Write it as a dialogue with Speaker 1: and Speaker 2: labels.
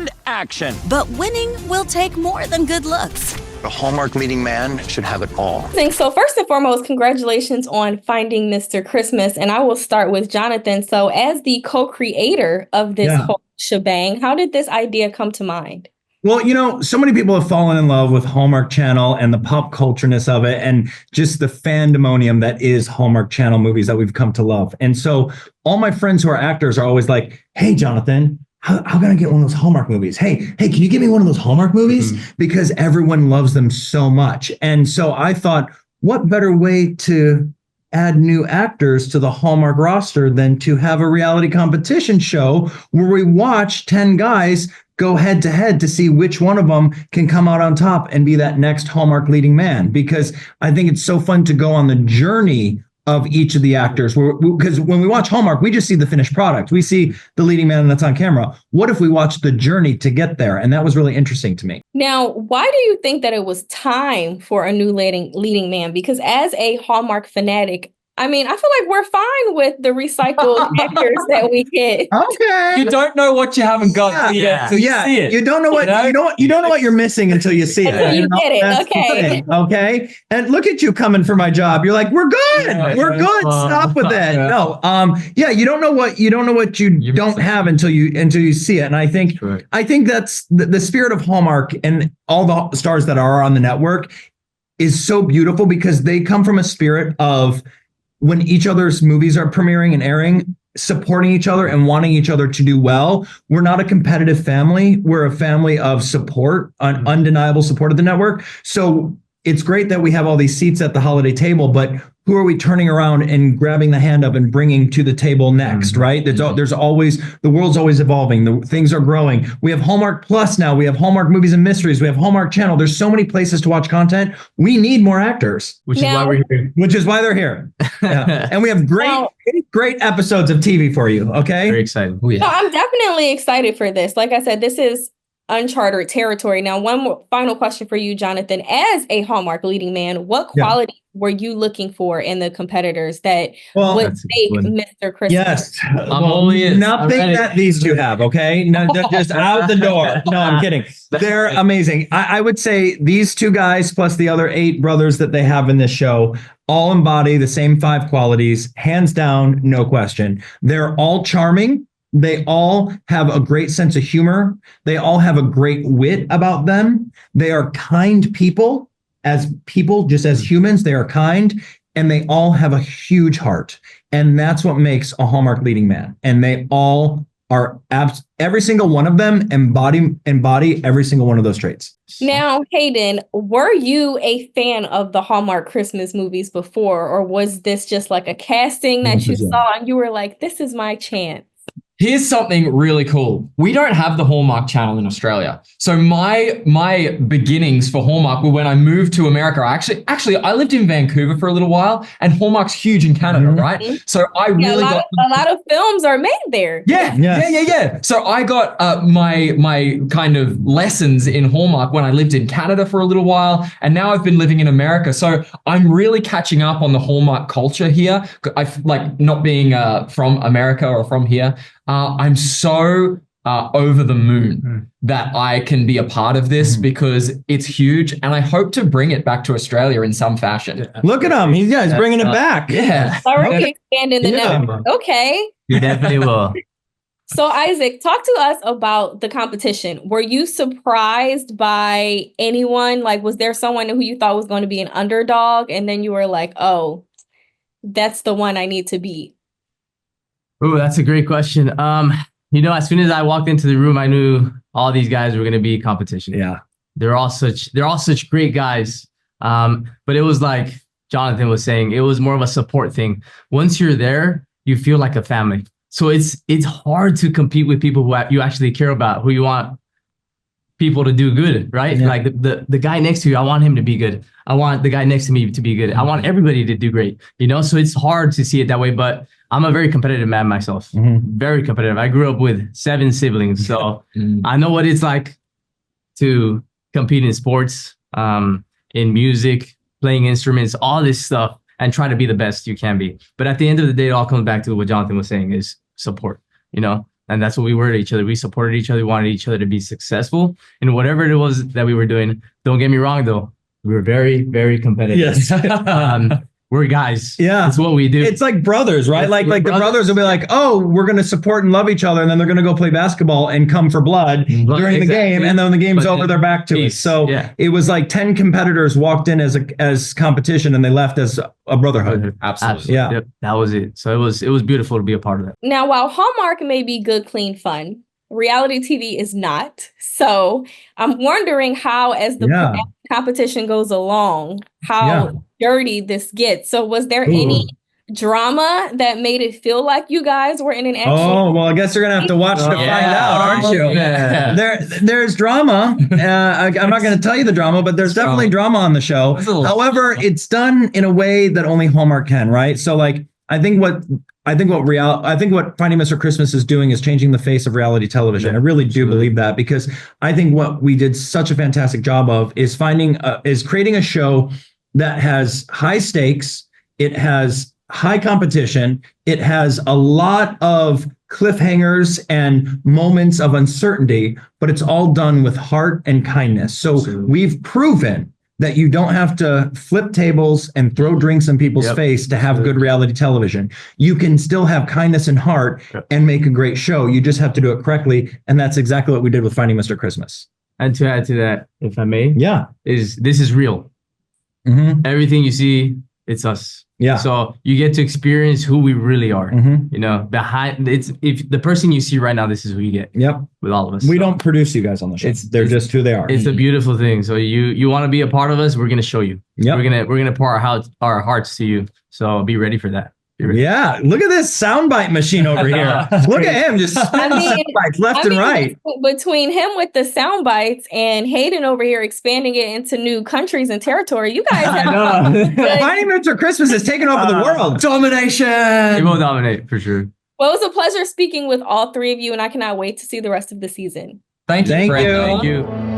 Speaker 1: and action.
Speaker 2: But winning will take more than good looks.
Speaker 3: A Hallmark leading man should have it all.
Speaker 4: So first and foremost, congratulations on finding Mr. Christmas. And I will start with Jonathan. So as the co-creator of this whole shebang, how did this idea come to mind?
Speaker 5: Well, you know, so many people have fallen in love with Hallmark Channel and the pop cultureness of it and just the fandemonium that is Hallmark Channel movies that we've come to love. And so all my friends who are actors are always like, hey, Jonathan, how can I get one of those Hallmark movies? Hey, can you give me one of those Hallmark movies? Mm-hmm. Because everyone loves them so much. And so I thought, what better way to add new actors to the Hallmark roster than to have a reality competition show where we watch 10 guys go head to head to see which one of them can come out on top and be that next Hallmark leading man. Because I think it's so fun to go on the journey of each of the actors. Because when we watch Hallmark, we just see the finished product. We see the leading man that's on camera. What if we watch the journey to get there? And that was really interesting to me.
Speaker 4: Now, why do you think that it was time for a new leading man? Because as a Hallmark fanatic, I mean, I feel like we're fine with the recycled actors that we get.
Speaker 5: Okay.
Speaker 6: You don't know what you haven't got until you see it.
Speaker 5: You don't know what you don't know what you're missing until you see it.
Speaker 4: Until you get it. Okay.
Speaker 5: Okay. And look at you coming for my job. You're like, we're good. We're good. Stop with that. No. You don't know what you don't have until you see it. And I think that's the spirit of Hallmark and all the stars that are on the network is so beautiful because they come from a spirit of when each other's movies are premiering and airing, supporting each other and wanting each other to do well. We're not a competitive family. We're a family of support, undeniable support of the network. So it's great that we have all these seats at the holiday table, but who are we turning around and grabbing the hand of and bringing to the table next, right? There's always, the world's always evolving. Things are growing. We have Hallmark Plus now. We have Hallmark Movies and Mysteries. We have Hallmark Channel. There's so many places to watch content. We need more actors.
Speaker 6: Which is why we're here.
Speaker 5: Which is why they're here. Yeah. And we have great episodes of TV for you, okay?
Speaker 6: Very excited.
Speaker 4: So I'm definitely excited for this. Like I said, this is uncharted territory. Now, one more final question for you, Jonathan. As a Hallmark leading man, what qualities were you looking for in the competitors that would make Mr. Christmas?
Speaker 5: Yes. Nothing that these two have, okay? No, they're just out the door. No, I'm kidding. They're amazing. I would say these two guys plus the other 8 brothers that they have in this show all embody the same 5 qualities, hands down, no question. They're all charming. They all have a great sense of humor. They all have a great wit about them. They are kind people. As people, just as humans, they are kind. And they all have a huge heart. And that's what makes a Hallmark leading man. And they all are, every single one of them embody every single one of those traits.
Speaker 4: Now, Hayden, were you a fan of the Hallmark Christmas movies before? Or was this just like a casting that you saw and you were like, this is my chance?
Speaker 6: Here's something really cool. We don't have the Hallmark Channel in Australia. So my beginnings for Hallmark were when I moved to America. Actually, I lived in Vancouver for a little while, and Hallmark's huge in Canada, right? So I really got
Speaker 4: a lot of films are made there.
Speaker 6: Yeah. So I got my kind of lessons in Hallmark when I lived in Canada for a little while, and now I've been living in America. So I'm really catching up on the Hallmark culture here. I like not being from America or from here. I'm so over the moon that I can be a part of this because it's huge, and I hope to bring it back to Australia in some fashion.
Speaker 5: Look at him. He's bringing it back.
Speaker 6: Yeah.
Speaker 4: Already expanding the network. Okay.
Speaker 7: You definitely will.
Speaker 4: So Isaac, talk to us about the competition. Were you surprised by anyone? Like, was there someone who you thought was going to be an underdog, and then you were like, oh, that's the one I need to beat?
Speaker 7: Oh, that's a great question. As soon as I walked into the room, I knew all these guys were going to be competition.
Speaker 5: Yeah.
Speaker 7: They're all such great guys. But it was like Jonathan was saying, it was more of a support thing. Once you're there, you feel like a family. So it's hard to compete with people who you actually care about, who you want people to do good, right? Yeah. Like the guy next to you, I want him to be good. I want the guy next to me to be good. I want everybody to do great, So it's hard to see it that way, but I'm a very competitive man myself. Very competitive. I grew up with 7 siblings, so I know what it's like to compete in sports, in music, playing instruments, all this stuff, and try to be the best you can be. But at the end of the day, it all comes back to what Jonathan was saying is support. And that's what we were to each other. We supported each other. We wanted each other to be successful in whatever it was that we were doing. Don't get me wrong, though. We were very, very competitive.
Speaker 5: Yes.
Speaker 7: We're guys.
Speaker 5: Yeah.
Speaker 7: That's what we do.
Speaker 5: It's like brothers, right? Like the brothers will be like, oh, we're going to support and love each other. And then they're going to go play basketball and come for blood during the game. And then when the game's over, they're back to it. So it was like 10 competitors walked in as competition and they left as a brotherhood.
Speaker 6: Absolutely.
Speaker 5: Yeah.
Speaker 7: Yep, that was it. So it was beautiful to be a part of that.
Speaker 4: Now, while Hallmark may be good, clean fun, reality TV is not. So I'm wondering how, as the competition goes along, how dirty this gets. So was there any drama that made it feel like you guys were in an actual...
Speaker 5: Oh, well, I guess you're going to have to watch to find out, aren't you?
Speaker 7: Yeah.
Speaker 5: There's drama. I'm not going to tell you the drama, but there's definitely drama on the show. However, it's done in a way that only Hallmark can, right? So like, I think what Finding Mr. Christmas is doing is changing the face of reality television. I really do believe that, because I think what we did such a fantastic job of is creating a show that has high stakes. It has high competition. It has a lot of cliffhangers and moments of uncertainty, but it's all done with heart and kindness. So we've proven that you don't have to flip tables and throw drinks in people's face to have good reality television. You can still have kindness and heart and make a great show. You just have to do it correctly. And that's exactly what we did with Finding Mr. Christmas.
Speaker 7: And to add to that, if I may, this is real. Everything you see, it's us. Yeah. So you get to experience who we really are. You know, behind if the person you see right now, this is who you get. Yep. With all of us.
Speaker 5: We don't produce you guys on the show. They're just who they are.
Speaker 7: It's a beautiful thing. So you want to be a part of us, we're gonna show you. Yep. We're gonna pour our hearts to you. So be ready for that.
Speaker 5: Yeah, look at this soundbite machine over here. Look at him just soundbites left and right.
Speaker 4: Between him with the sound bites and Hayden over here expanding it into new countries and territory, you guys have
Speaker 5: Finding Mr. Christmas is taking over the world. Domination.
Speaker 7: It will dominate for sure.
Speaker 4: Well, it was a pleasure speaking with all three of you, and I cannot wait to see the rest of the season.
Speaker 6: Thank you.
Speaker 5: Thank you.
Speaker 7: Thank you.